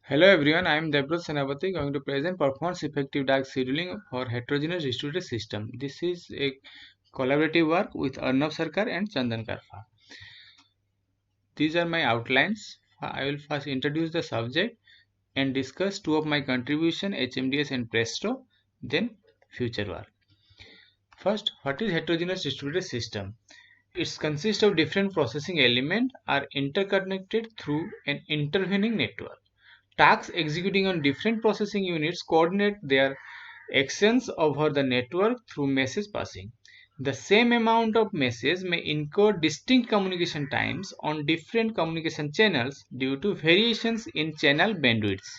Hello everyone, I am Debrot Senapati going to present performance effective task scheduling for heterogeneous distributed system. This is a collaborative work with Arnav Sarkar and Chandan Karfa. These are my outlines. I will first introduce the subject and discuss two of my contribution HMDS and Presto, then future work. First, what is heterogeneous distributed system? It consists of different processing elements are interconnected through an intervening network. Tasks executing on different processing units coordinate their actions over the network through message passing. The same amount of message may incur distinct communication times on different communication channels due to variations in channel bandwidths.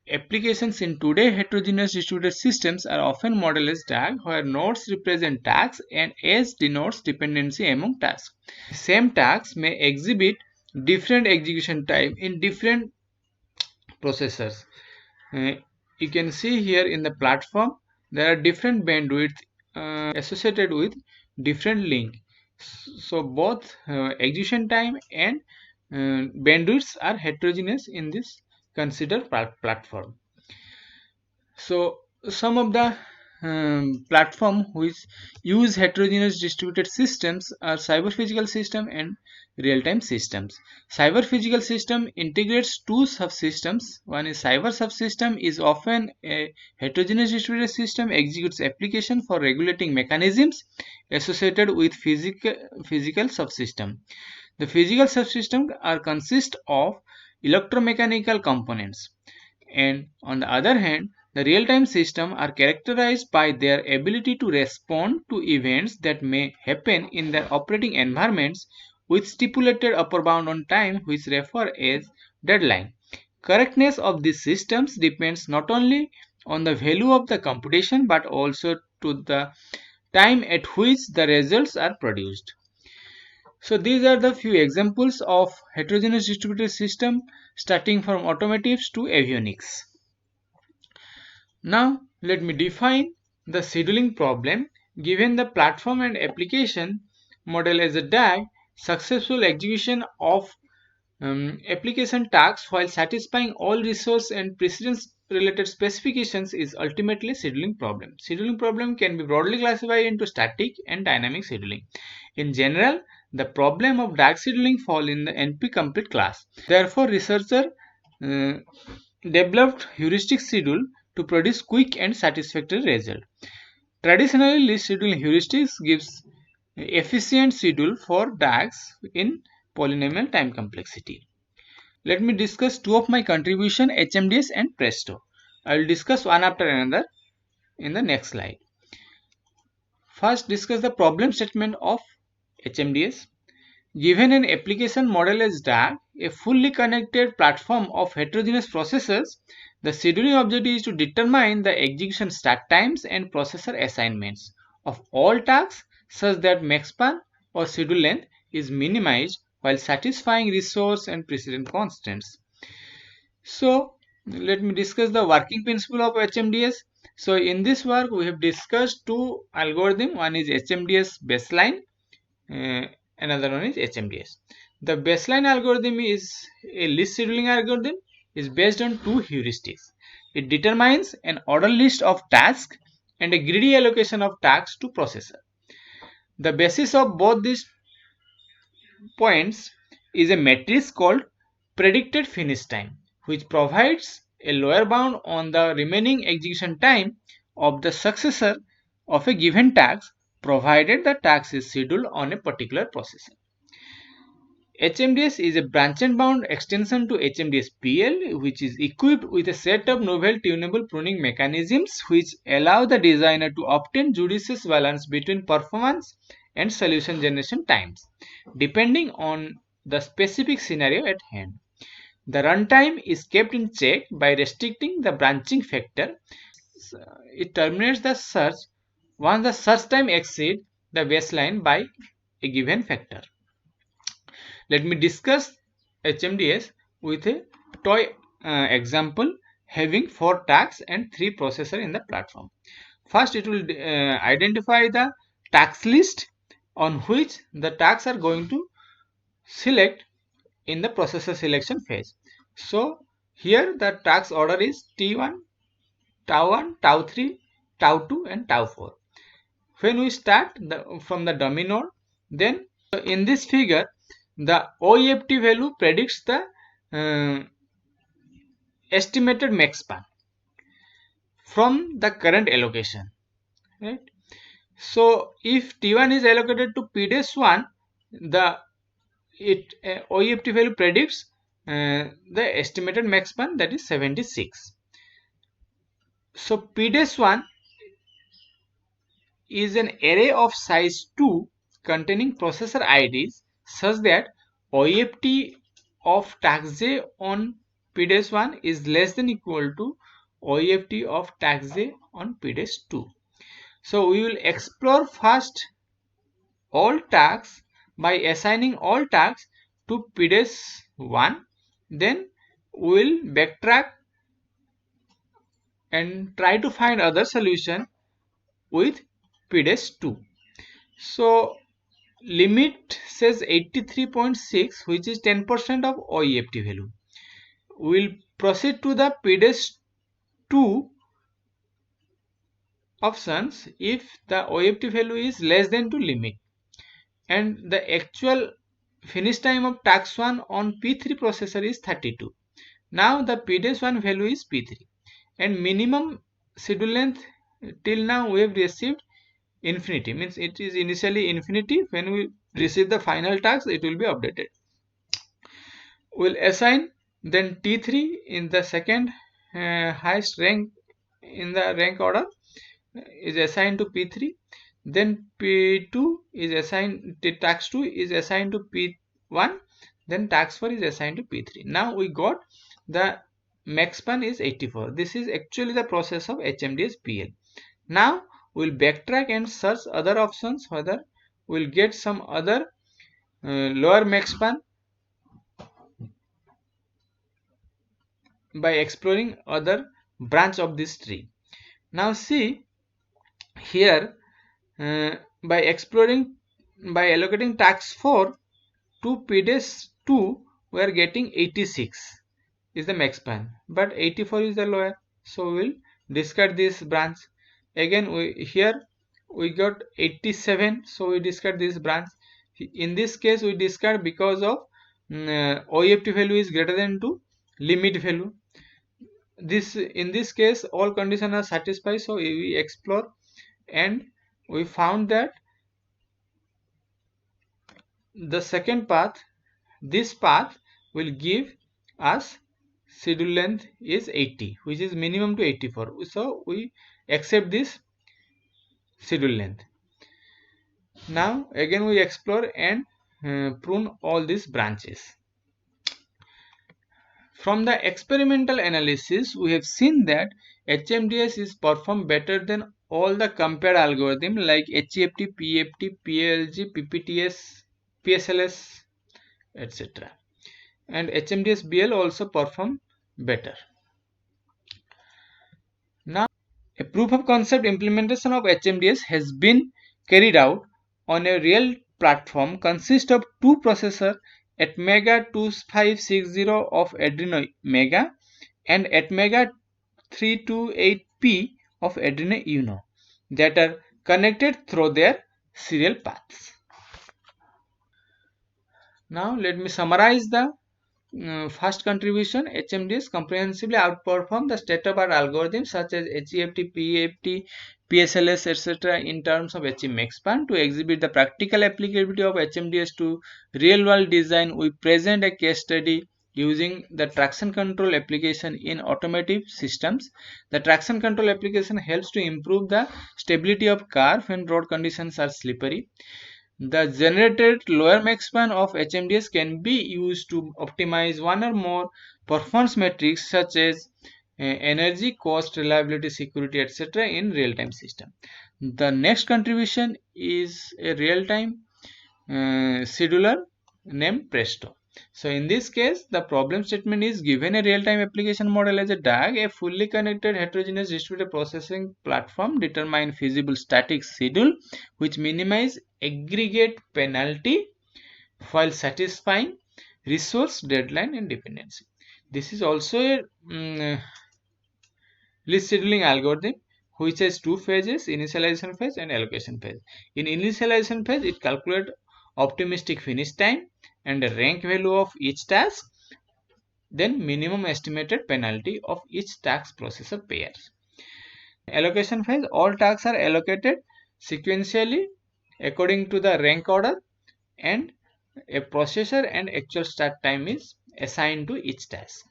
Applications in today's heterogeneous distributed systems are often modeled as DAG, where nodes represent tasks and edge denotes dependency among tasks. Same tasks may exhibit different execution time in different processors. Uh, you can see here in the platform there are different bandwidth associated with different link. So both execution time and bandwidths are heterogeneous in this considered platform. So some of the platform which use heterogeneous distributed systems are cyber physical system and real-time systems. Cyber physical system integrates two subsystems. One is cyber subsystem is often a heterogeneous distributed system executes application for regulating mechanisms associated with physical subsystem. The physical subsystem are consist of electromechanical components, and on the other hand the real-time systems are characterized by their ability to respond to events that may happen in their operating environments with stipulated upper bound on time which refer as deadline. Correctness of these systems depends not only on the value of the computation but also to the time at which the results are produced. So these are the few examples of heterogeneous distributed system starting from automotives to avionics. Now let me define the scheduling problem. Given the platform and application model as a DAG, successful execution of application tasks while satisfying all resource and precedence related specifications is ultimately scheduling problem. Scheduling problem can be broadly classified into static and dynamic scheduling. In general, the problem of DAG scheduling fall in the NP-complete class. Therefore, researcher uh, developed heuristic schedule to produce quick and satisfactory result. Traditionally, list scheduling heuristics gives efficient schedule for DAGs in polynomial time complexity. Let me discuss two of my contribution HMDS and Presto. I will discuss one after another in the next slide. First, discuss the problem statement of HMDS. Given an application model as DAG, a fully connected platform of heterogeneous processors, the scheduling objective is to determine the execution start times and processor assignments of all tasks such that maxspan or schedule length is minimized while satisfying resource and precedence constants. So let me discuss the working principle of HMDS. So in this work we have discussed two algorithms. One is HMDS baseline, uh, another one is HMDS. The baseline algorithm is a list scheduling algorithm, is based on two heuristics. It determines an order list of tasks and a greedy allocation of tasks to processor. The basis of both these points is a matrix called predicted finish time, which provides a lower bound on the remaining execution time of the successor of a given task, provided the task is scheduled on a particular processor. HMDS is a branch-and bound extension to HMDS PL, which is equipped with a set of novel tunable pruning mechanisms which allow the designer to obtain judicious balance between performance and solution generation times, depending on the specific scenario at hand. The runtime is kept in check by restricting the branching factor. It terminates the search once the search time exceeds the baseline by a given factor. Let me discuss HMDS with a toy example having 4 tasks and 3 processors in the platform. First, it will identify the task list on which the tasks are going to select in the processor selection phase. So Here the task order is T1, tau 1, tau 3, tau 2 and tau 4. When we start from the dummy node, then in this figure the OEFT value predicts the estimated max span from the current allocation, right? So if T1 is allocated to P dash 1, the OEFT value predicts the estimated max span, that is 76. So P dash 1 is an array of size 2 containing processor IDs such that OEFT of task J on P dash 1 is less than equal to OEFT of task J on P dash 2. So we will explore first all tasks by assigning all tasks to P dash 1. Then we will backtrack and try to find other solution with P dash 2. So limit says 83.6, which is 10% of OEFT value. We will proceed to the P dash 2 options if the OEFT value is less than to limit, and the actual finish time of task 1 on P3 processor is 32. Now the P dash 1 value is P3 and minimum schedule length till now we have received infinity, means it is initially infinity. When we receive the final task, it will be updated. We'll assign then T3 in the second highest rank in the rank order is assigned to P3. Then P2 is assigned, task 2 is assigned to P1. Then task 4 is assigned to P3. Now we got the max span is 84. This is actually the process of HMDS BL. Now we'll backtrack and search other options whether we'll get some other lower max span by exploring other branch of this tree. Now see here, by allocating task 4 to P dash 2, we are getting 86 is the max span, but 84 is the lower, so we'll discard this branch. Again here we got 87, so we discard this branch. In this case we discard because of OEFT value is greater than to limit value. In this case all conditions are satisfied, so we explore and we found that the second path, this path will give us schedule length is 80, which is minimum to 84, so we accept this schedule length. Now again we explore and prune all these branches. From the experimental analysis, we have seen that HMDS is performed better than all the compared algorithms like HEFT, PEFT, PALG, PPTS, PSLS, etc. And HMDS BL also perform better. Now, a proof of concept implementation of HMDS has been carried out on a real platform consist of two processors Atmega 2560 of Adreno Mega and Atmega 328P of Adreno Uno that are connected through their serial paths. Now let me summarize the first contribution. HMDS comprehensively outperform the state-of-art algorithms such as HEFT, PEFT, PSLS, etc. in terms of achieving max span. To exhibit the practical applicability of HMDS to real-world design, we present a case study using the traction control application in automotive systems. The traction control application helps to improve the stability of car when road conditions are slippery. The generated lower max span of HMDS can be used to optimize one or more performance metrics such as energy, cost, reliability, security, etc. in real-time system. The next contribution is a real-time scheduler named Presto. So in this case, the problem statement is given a real-time application model as a DAG, a fully connected heterogeneous distributed processing platform determine feasible static schedule which minimize aggregate penalty while satisfying resource, deadline, and dependency. This is also a list scheduling algorithm which has two phases, initialization phase and allocation phase. In initialization phase, it calculates optimistic finish time and the rank value of each task, then minimum estimated penalty of each task processor pairs. Allocation phase, all tasks are allocated sequentially according to the rank order, and a processor and actual start time is assigned to each task.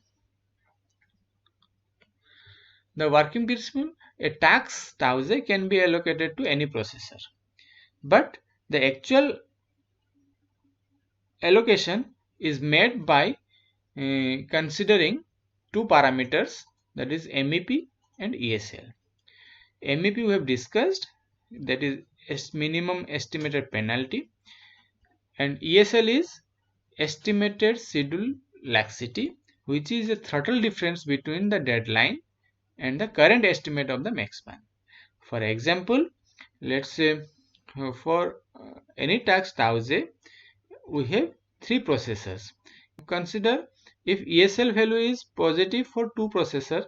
The working principle, a task tau can be allocated to any processor, but the actual allocation is made by considering two parameters, that is MEP and ESL. MEP we have discussed, that is minimum estimated penalty, and ESL is estimated schedule laxity, which is a throttle difference between the deadline and the current estimate of the max span. For example, let's say for any task tau j, we have three processors. Consider if ESL value is positive for two processors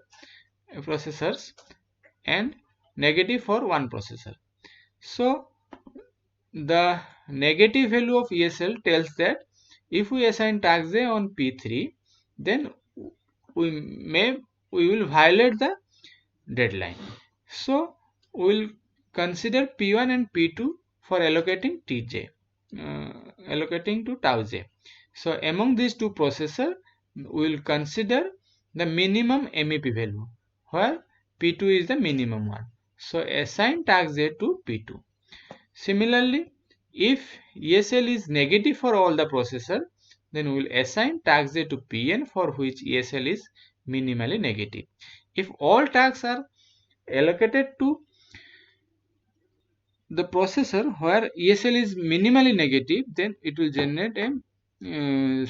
and negative for one processor. So the negative value of ESL tells that if we assign task j on P3, then we will violate the deadline. So we will consider P1 and P2 for allocating Tj, allocating to tau j. So among these two processors, we will consider the minimum MEP value, where P2 is the minimum one. So assign task j to P2. Similarly, if ESL is negative for all the processor, then we will assign task j to Pn, for which ESL is minimally negative. If all tasks are allocated to the processor where ESL is minimally negative, then it will generate a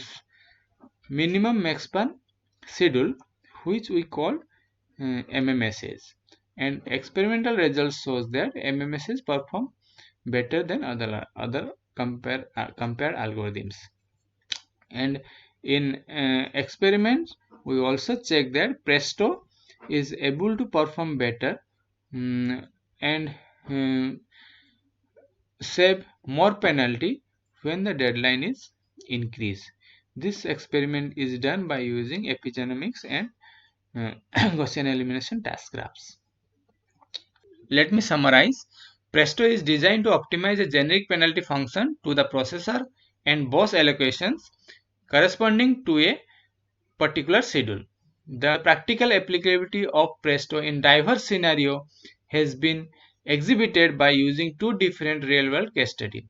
minimum max span schedule, which we call MMSs, and experimental results shows that MMSs perform better than other compared algorithms. And in experiments, we also check that Presto is able to perform better and save more penalty when the deadline is increased. This experiment is done by using epigenomics and Gaussian elimination task graphs. Let me summarize. Presto is designed to optimize a generic penalty function to the processor and boss allocations corresponding to a particular schedule. The practical applicability of Presto in diverse scenarios has been exhibited by using two different real-world case studies.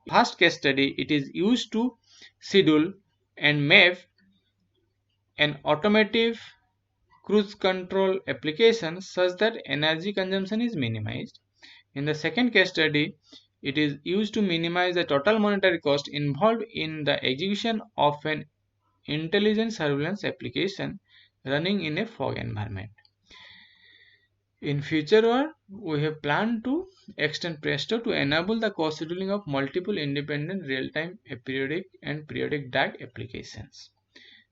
First case study, it is used to schedule and map an automotive cruise control application such that energy consumption is minimized. In the second case study, it is used to minimize the total monetary cost involved in the execution of an intelligent surveillance application running in a fog environment. In future work, we have planned to extend Presto to enable the co-scheduling of multiple independent real-time aperiodic and periodic DAG applications.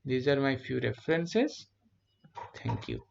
These are my few references. Thank you.